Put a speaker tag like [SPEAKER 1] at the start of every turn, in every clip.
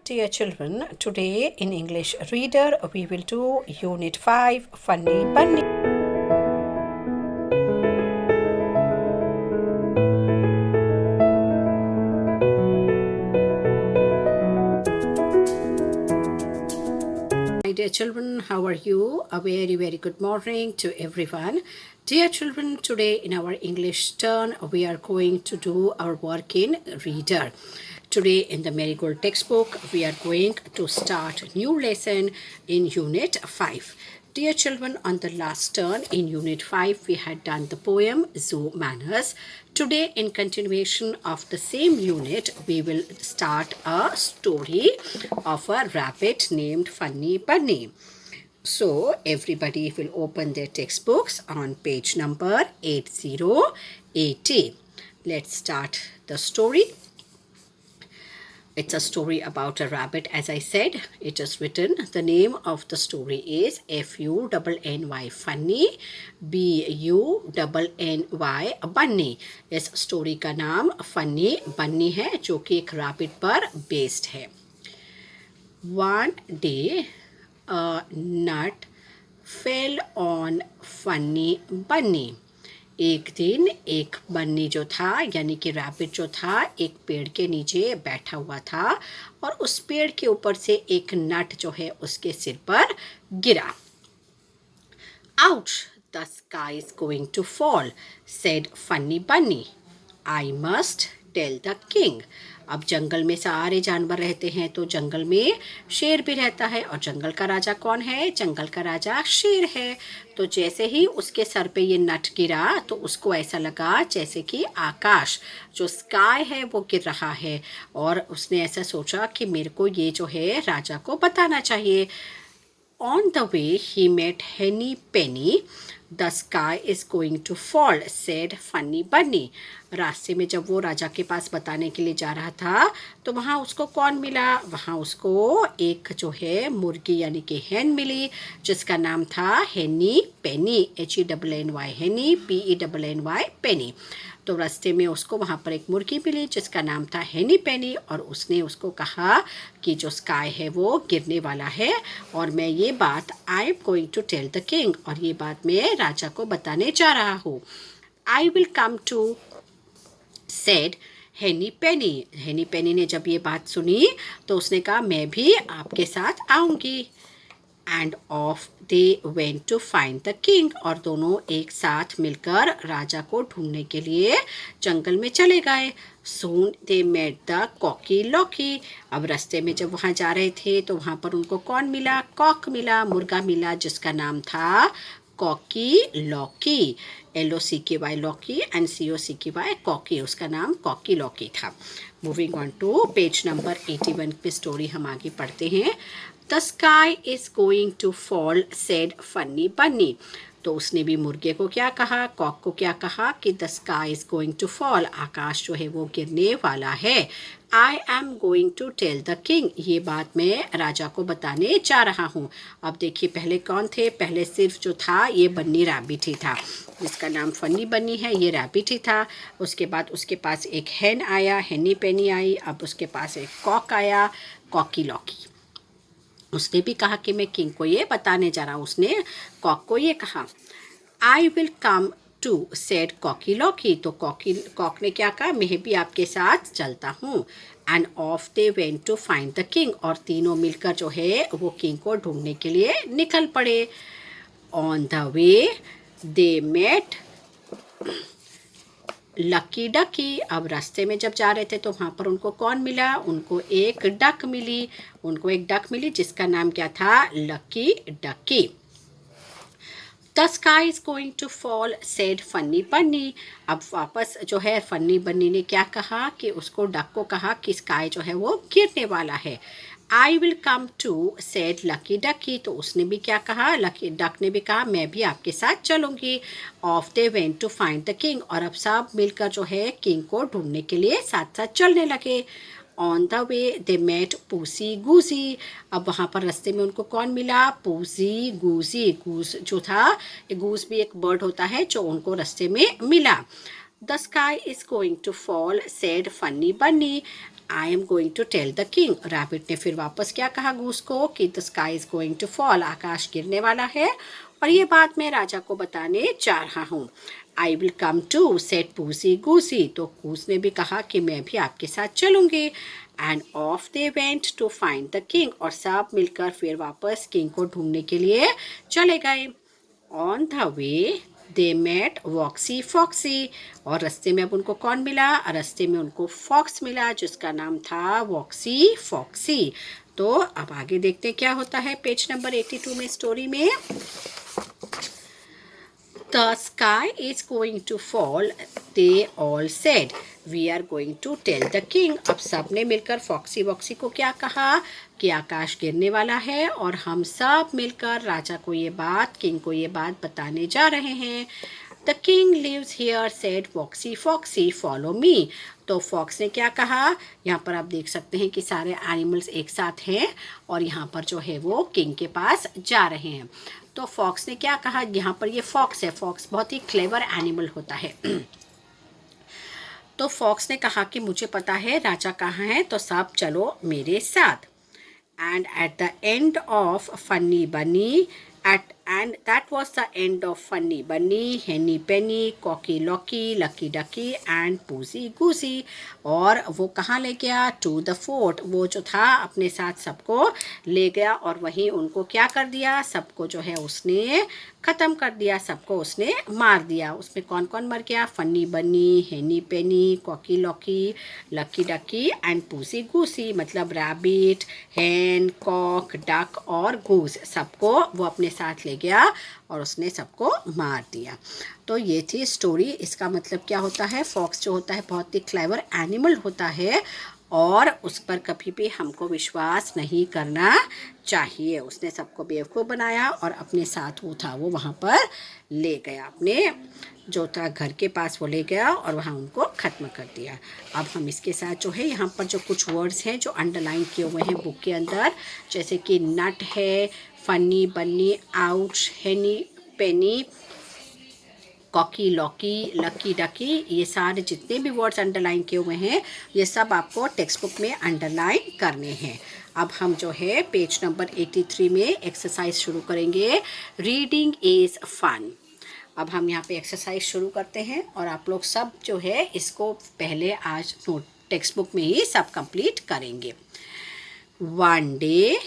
[SPEAKER 1] Dear children, today in English Reader we will do Unit 5 Funny Bunny. My dear children, how are you? A very good morning to everyone. Dear children, today in our English turn we are going to do our work in Reader. Today in the Marigold textbook, we are going to start a new lesson in Unit 5. Dear children, on the last turn in Unit 5, we had done the poem Zoo Manners. Today, in continuation of the same unit, we will start a story of a rabbit named Funny Bunny. So, everybody will open their textbooks on page number 8080. Let's start the story. It's a story about a rabbit, as I said. It is written. The name of the story is Funny, Funny, Bunny. Bunny. इस story का नाम funny Bunny है जो कि एक rabbit पर based है. One day, a nut fell on Funny Bunny. एक दिन एक बन्नी जो था यानी कि रैबिट जो था एक पेड़ के नीचे बैठा हुआ था और उस पेड़ के ऊपर से एक नट जो है उसके सिर पर गिरा. Ouch! The sky is going to fall, said Funny Bunny. I must tell the king. अब जंगल में सारे जानवर रहते हैं तो जंगल में शेर भी रहता है और जंगल का राजा कौन है? जंगल का राजा शेर है. तो जैसे ही उसके सर पे ये नट गिरा तो उसको ऐसा लगा जैसे कि आकाश जो स्काई है वो गिर रहा है और उसने ऐसा सोचा कि मेरे को ये जो है राजा को बताना चाहिए. On the way he met Henny Penny. The sky is going to fall, said Funny Bunny. रास्ते में जब वो राजा के पास बताने के लिए जा रहा था तो वहाँ उसको कौन मिला? वहाँ उसको एक जो है मुर्गी यानी कि हैन मिली जिसका नाम था हेनी पेनी. HENNY हेनी PENNY पेनी. तो रास्ते में उसको वहाँ पर एक मुर्गी मिली जिसका नाम था हेनी पेनी और उसने उसको कहा कि जो स्काई है वो गिरने वाला है और मैं ये बात I am going to tell the king और ये बात मैं राजा को बताने जा रहा हूँ. I will come to said Henny Penny. हेनी पेनी ने जब ये बात सुनी तो उसने कहा मैं भी आपके साथ आऊँगी. And off they went to find the king और दोनों एक साथ मिलकर राजा को ढूंढने के लिए जंगल में चले गए. Soon they met the Cocky Locky. अब रास्ते में जब वहाँ जा रहे थे तो वहाँ पर उनको कौन मिला? कॉक मिला, मुर्गा मिला जिसका नाम था Cocky Locky. LOCKY Locky and COCKY Cocky. उसका नाम कॉकी लॉकी था. Moving on to page number 81 पे स्टोरी हम आगे पढ़ते हैं. The sky is going to fall, said Funny Bunny. तो उसने भी मुर्गे को क्या कहा? कॉक को क्या कहा कि the sky is going to fall. आकाश जो है वो गिरने वाला है. I am going to tell the king. ये बात मैं राजा को बताने जा रहा हूँ. अब देखिए पहले कौन थे? पहले सिर्फ जो था ये बन्नी रैबिट ही था जिसका नाम फनी बन्नी है. ये रैबिट ही था. उसके बाद उसके पास एक हैन आया, हेनी पेनी आई. अब उसके पास एक कॉक आया, कॉकी लॉकी. उसने भी कहा कि मैं किंग को ये बताने जा रहा हूँ. उसने कॉक को ये कहा. I will come to said Cocky Locky. तो कॉक ने क्या कहा? मैं भी आपके साथ चलता हूँ. And off they went to find the king और तीनों मिलकर जो है वो किंग को ढूंढने के लिए निकल पड़े. On the way they met Lucky Ducky. अब रास्ते में जब जा रहे थे तो वहाँ पर उनको कौन मिला? उनको एक डक मिली जिसका नाम क्या था? Lucky Ducky. The sky is going to fall, said Funny Bunny. अब वापस जो है फनी बन्नी ने क्या कहा कि उसको डक को कहा कि स्काई जो है वो गिरने वाला है. I will come to said Lucky Ducky. तो उसने भी क्या कहा? लकी डक ने भी कहा मैं भी आपके साथ चलूँगी. Off they went to find the king और अब सब मिलकर जो है किंग को ढूंढने के लिए साथ साथ चलने लगे. On the way they met Poosey Goosey. अब वहाँ पर रास्ते में उनको कौन मिला? पूसी गूसी. गूस जो था, गूस भी एक बर्ड होता है जो उनको रास्ते में मिला. The sky is going to fall, said Funny Bunny. I am going to tell the king. Rabbit ने फिर वापस क्या कहा गूस को कि the sky is going to fall, आकाश गिरने वाला है और ये बात मैं राजा को बताने जा रहा हूँ। I will come too said Poosy Goosy, तो गूस ने भी कहा कि मैं भी आपके साथ चलूंगी। And off they went to find the king, और सब मिलकर फिर वापस किंग को ढूंढने के लिए चले गए। On the way they met Woxy Foxy, और रास्ते में अब उनको कौन मिला? रास्ते में उनको फॉक्स मिला जिसका नाम था वॉक्सी फॉक्सी। तो अब आगे देखते हैं क्या होता है पेज नंबर 82 में स्टोरी में। The sky is going to fall, they all said. We are going to tell the king. अब सब ने मिलकर फॉक्सी वॉक्सी को क्या कहा कि आकाश गिरने वाला है और हम सब मिलकर राजा को ये बात, किंग को ये बात बताने जा रहे हैं। The king lives here, said Foxy Foxy, follow me. तो फॉक्स ने क्या कहा? यहाँ पर आप देख सकते हैं कि सारे एनिमल्स एक साथ हैं और यहाँ पर जो है वो किंग के पास जा रहे हैं। तो फॉक्स ने क्या कहा? यहाँ पर ये फॉक्स है, फॉक्स बहुत ही क्लेवर एनिमल होता है। तो फॉक्स ने कहा कि मुझे पता है राजा कहाँ है, तो सब चलो मेरे साथ। And at the end of Funny Bunny, and that was the end of Funny Bunny, Henny Penny, Cocky Locky, Lucky Ducky and Pussy Goosey. और वो कहाँ ले गया? To the fort. वो जो था अपने साथ सबको ले गया और वहीं उनको क्या कर दिया? सबको जो है उसने ख़त्म कर दिया, सबको उसने मार दिया। उसमें कौन कौन मर गया? फनी बनी, हेनी पेनी, कॉकी लॉकी, लकी डकी एंड पूसी गूसी, मतलब रैबिट, हैन, कॉक, डक और गूस, सबको वो अपने साथ ले गया और उसने सबको मार दिया। तो ये थी स्टोरी। इसका मतलब क्या होता है? फॉक्स जो होता है बहुत ही क्लेवर एनिमल होता है और उस पर कभी भी हमको विश्वास नहीं करना चाहिए। उसने सबको बेवकूफ़ बनाया और अपने साथ वो था वो वहाँ पर ले गया, अपने जो था घर के पास वो ले गया और वहाँ उनको ख़त्म कर दिया। अब हम इसके साथ जो है यहाँ पर जो कुछ वर्ड्स हैं जो अंडरलाइन किए हुए हैं बुक के अंदर, जैसे कि नट है, फनी बनी, आउच, हेनी पेनी, कॉकी लॉकी, लकी डकी, ये सारे जितने भी वर्ड्स अंडरलाइन किए हुए हैं ये सब आपको टेक्स्ट बुक में अंडरलाइन करने हैं। अब हम जो है पेज नंबर 83 में एक्सरसाइज शुरू करेंगे। Reading is fun. अब हम यहाँ पे एक्सरसाइज शुरू करते हैं और आप लोग सब जो है इसको पहले आज नोट टेक्स्ट बुक में ही सब कंप्लीट करेंगे। वन डे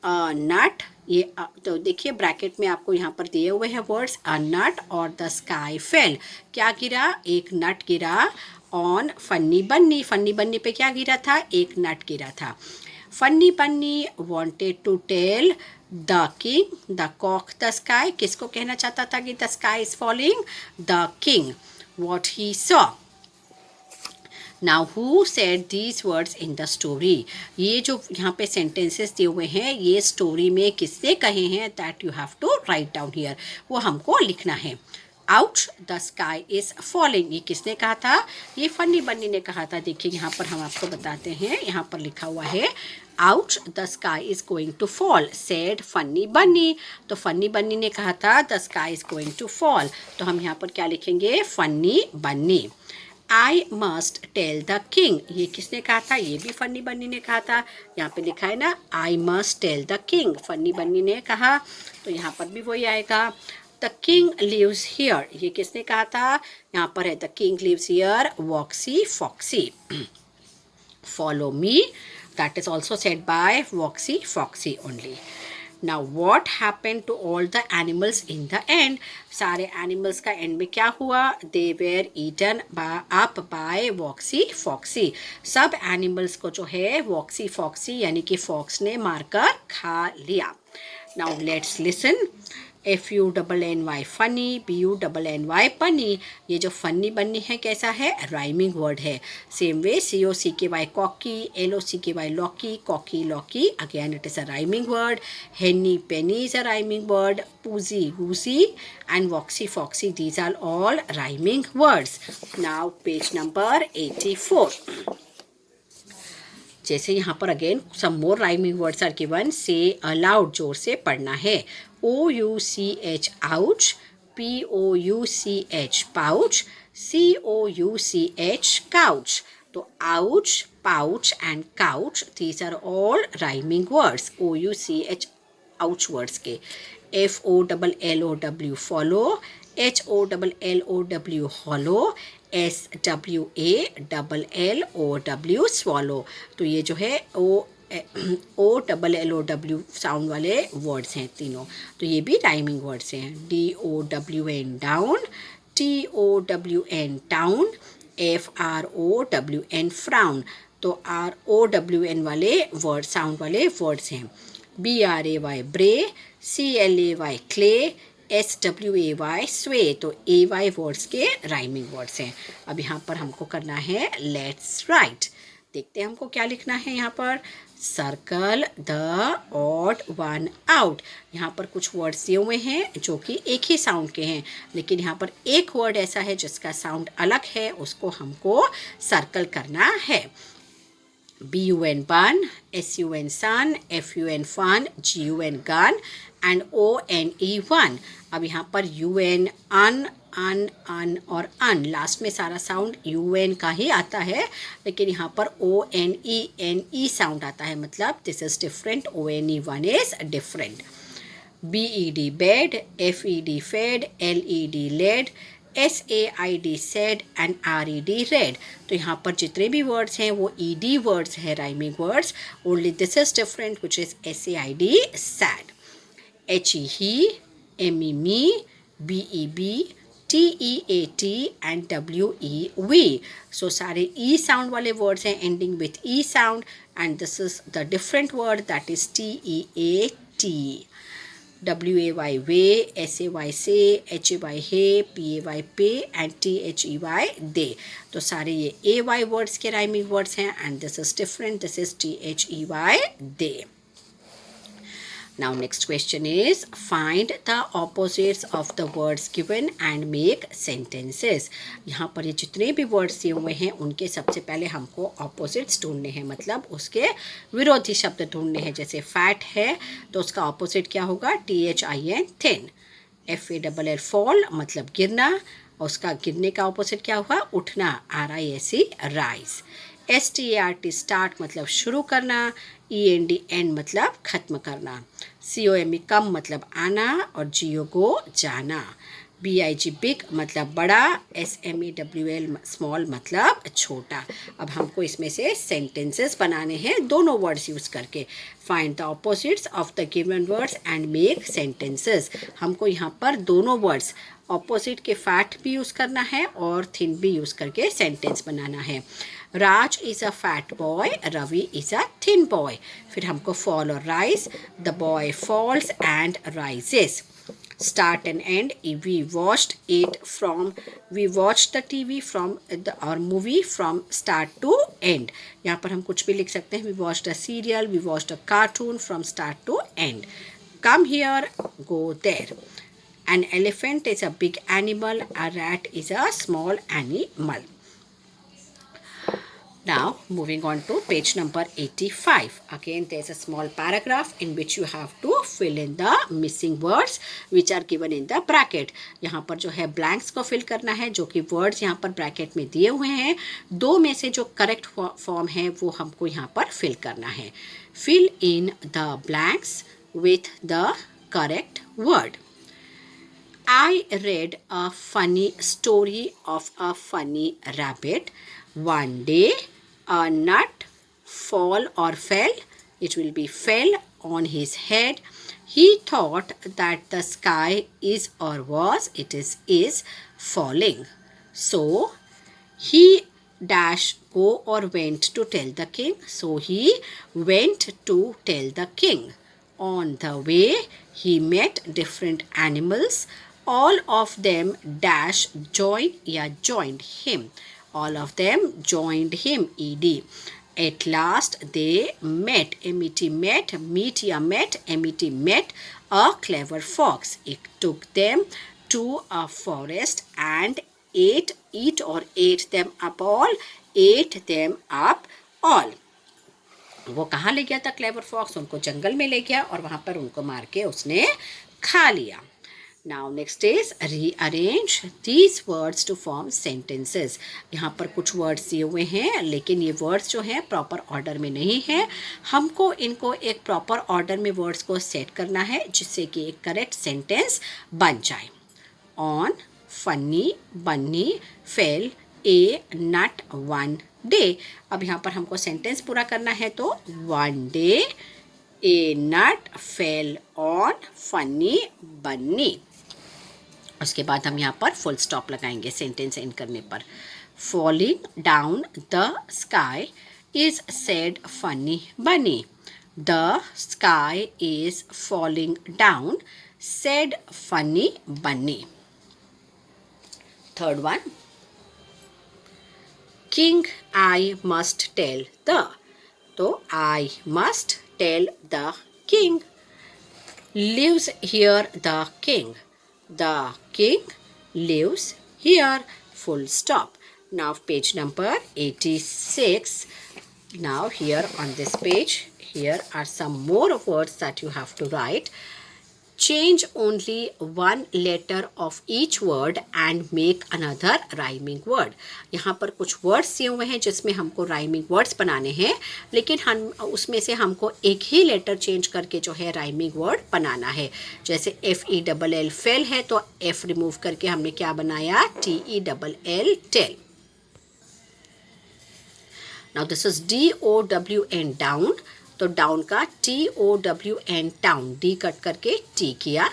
[SPEAKER 1] नट, ये तो देखिए ब्रैकेट में आपको यहाँ पर दिए हुए हैं वर्ड्स, अ नट और द स्काई फेल। क्या गिरा? एक नट गिरा ऑन फन्नी बन्नी। फन्नी बन्नी पे क्या गिरा था? एक नट गिरा था। Funny Bunny wanted to tell the king the cock the sky. किसको कहना चाहता था कि the sky is falling? The king what he saw. Now who said these words in the story. ये जो यहाँ पे सेंटेंसेस दिए हुए हैं ये स्टोरी में किसने कहे हैं? That you have to write down here, वो हमको लिखना है। Ouch the sky is falling, ये किसने कहा था? ये फनी बन्नी ने कहा था। देखिए यहाँ पर हम आपको बताते हैं, यहाँ पर लिखा हुआ है ouch the sky is going to fall, said Funny Bunny. तो फनी बन्नी ने कहा था the sky is going to fall, तो हम यहाँ पर क्या लिखेंगे? Funny Bunny. I must tell the king, ये किसने कहा था? ये भी फनी बन्नी ने कहा था। यहाँ पे लिखा है ना I must tell the king, Funny Bunny ने कहा, तो यहाँ पर भी वही आएगा। द किंग लिव्स हियर, ये किसने कहा था? यहाँ पर है the king lives here, Woxy Foxy. Follow me, that is also said by Woxy Foxy only. Now what happened to all the animals in the end? सारे animals का end में क्या हुआ? They were eaten up by Foxy Foxy. सब animals को जो है Foxy Foxy यानी कि fox ने मारकर खा लिया। Now let's listen. FUNNY Funny, BUNNY Bunny. ये जो फनी बन्नी है कैसा है? राइमिंग वर्ड है। Same way COCKY Cocky, LOCKY Locky, Cocky Locky, again it is a rhyming word. Henny Penny is a rhyming word, Poosy Goosy and Woxy Foxy, these are all rhyming words. Now page number 84। जैसे यहाँ पर again some more rhyming words are given, say aloud, जोर से पढ़ना है। OUCH ouch, POUCH pouch, COUCH couch. तो ouch, pouch and couch, these are all rhyming words. OUCH, ouch words के. FOLLOW, follow. HOLLOW, hollow. SWALLOW, swallow. तो ये जो है OLLOW साउंड वाले वर्ड्स हैं तीनों, तो ये भी राइमिंग वर्ड्स हैं. DOWN, down. TOWN, town. FROWN, frown. तो ROWN वाले वर्ड साउंड वाले वर्ड्स हैं. BRAY, ब्रे. CLAY, clay. SWAY, स्वे. तो AY वर्ड्स के राइमिंग वर्ड्स हैं. अब यहाँ पर हमको करना है लेट्स राइट. देखते हैं हमको क्या लिखना है यहाँ पर. Circle the odd one out. यहाँ पर कुछ वर्ड्स दिए हुए हैं जो कि एक ही साउंड के हैं, लेकिन यहाँ पर एक वर्ड ऐसा है जिसका साउंड अलग है, उसको हमको सर्कल करना है. BUN, bun. SUN, sun. FUN, fun. GUN, gun. And ONE, one. अब यहाँ पर UN, अन और अन, लास्ट में सारा साउंड UN का ही आता है, लेकिन यहाँ पर ONE साउंड आता है, मतलब this is different. ONE, one is different. BED, bed. FED, fed. LED, led. SAID, said and RED, red. तो यहाँ पर जितने भी वर्ड्स हैं वो ED वर्ड्स हैं, rhyming words. Only this is different which is SAID, said. HE, he. ME, me. BEB, TEAT and WE, we. So सारे E sound वाले words हैं ending with E sound, and this is the different word that is TEAT. WAY, way. SAY, say. HAY, hey. PAY, pay and THEY, they. तो सारे ये AY words के rhyming words हैं, and this is different. This is THEY, they. Now next question is find the opposites of the words given and make sentences. यहाँ पर ये जितने भी words दिए हुए हैं उनके सबसे पहले हमको opposites ढूंढने हैं, मतलब उसके विरोधी शब्द ढूंढने हैं. जैसे fat है तो उसका opposite क्या होगा? THIN, thin. FALL, fall, मतलब गिरना, उसका गिरने का opposite क्या होगा? उठना. RISE, rise. START, स्टार्ट, मतलब शुरू करना. END, एंड, मतलब खत्म करना. COME, कम, मतलब आना. और GO, गो, जाना. BIG, बिग, मतलब बड़ा. SMALL, स्मॉल, मतलब छोटा. अब हमको इसमें से सेंटेंसेस बनाने हैं दोनों वर्ड्स यूज़ करके. Find the opposites of the given words and make sentences. हमको यहाँ पर दोनों वर्ड्स ऑपोजिट के फैट भी यूज़ करना है और थिन भी यूज़ करके सेंटेंस बनाना है. Raj is a fat boy, Ravi is a thin boy. फिर हमको फॉल और rise. The boy falls and rises. Start and end. We watched the TV from our movie from start to end. यहाँ पर हम कुछ भी लिख सकते हैं. We watched a serial, we watched a cartoon from start to end. Come here, go there. An elephant is a big animal. A rat is a small animal. Now moving on to page number 85. Again there is a small paragraph in which you have to fill in the missing words which are given in the bracket. यहाँ पर जो है blanks को fill करना है, जो कि words यहाँ पर bracket में दिए हुए हैं. दो में से जो correct form है वो हमको यहाँ पर fill करना है. Fill in the blanks with the correct word. I read a funny story of a funny rabbit. One day a nut fall or fell, it will be fell on his head. He thought that the sky is or was, it is falling. So he dash go or went to tell the king. So he went to tell the king. On the way he met different animals. All of them dash joined him. All of them joined him, ed. At last they met, met, met a clever fox. It took them to a forest and ate them up all. वो कहाँ ले गया था clever fox? उनको जंगल में ले गया और वहाँ पर उनको मार के उसने खा लिया. Now next is rearrange these words to form sentences. यहाँ पर कुछ वर्ड्स दिए हुए हैं, लेकिन ये वर्ड्स जो हैं प्रॉपर ऑर्डर में नहीं है। हमको इनको एक प्रॉपर ऑर्डर में वर्ड्स को सेट करना है, जिससे कि एक करेक्ट सेंटेंस बन जाए। On, Funny, Bunny, fell a nut one day. अब यहाँ पर हमको सेंटेंस पूरा करना है, तो one day a nut fell on Funny Bunny. उसके बाद हम यहाँ पर फुल स्टॉप लगाएंगे सेंटेंस एंड करने पर। Falling down the sky is said Funny Bunny. The sky is falling down said Funny Bunny. Third one, king I must tell the. तो I must tell the king. Lives here the king. The king lives here. Full stop. Now page number 86. Now here on this page, here are some more words that you have to write. Change only one letter of each word and make another rhyming word. यहाँ पर कुछ words दिए हुए हैं जिसमें हमको rhyming words बनाने हैं, लेकिन हम उसमें से हमको एक ही लेटर चेंज करके जो है rhyming word बनाना है। जैसे FELL फेल है, तो F रिमूव करके हमने क्या बनाया, TELL tell. Now this is DOWN down. तो डाउन का TOWN टाउन, डी कट करके टी किया।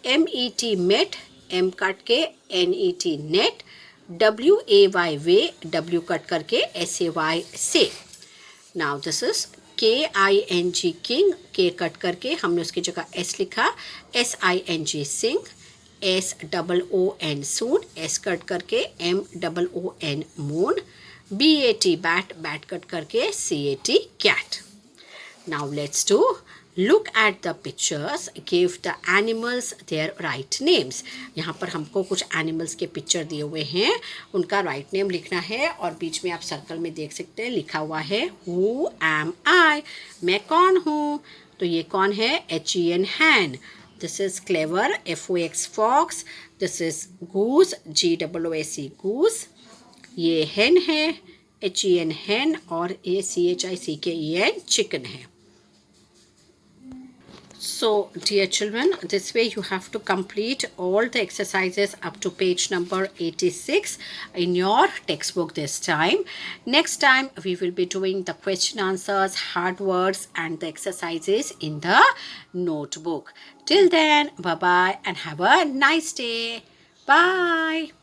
[SPEAKER 1] MET मेट, एम कट के NET net. WAY way, W cut करके SAY say. Now this is KING king, K cut करके हमने उसकी जगह S लिखा। SING sing. SOON soon, S cut करके MOON moon. BAT bat, bat cut करके CAT cat. Now let's do, look at the pictures, give the animals their right names. यहाँ पर हमको कुछ animals के पिक्चर दिए हुए हैं, उनका right name लिखना है, और बीच में आप सर्कल में देख सकते हैं लिखा हुआ है Who am I? मैं कौन हूँ? तो ये कौन है? HEN hen. This is clever, FOX fox. This is goose, GOOSE goose. ये hen है, HEN hen, और ये CHICKEN chicken है। So dear children, this way you have to complete all the exercises up to page number 86 in your textbook this time. Next time we will be doing the question answers, hard words and the exercises in the notebook. Till then, bye bye and have a nice day. Bye.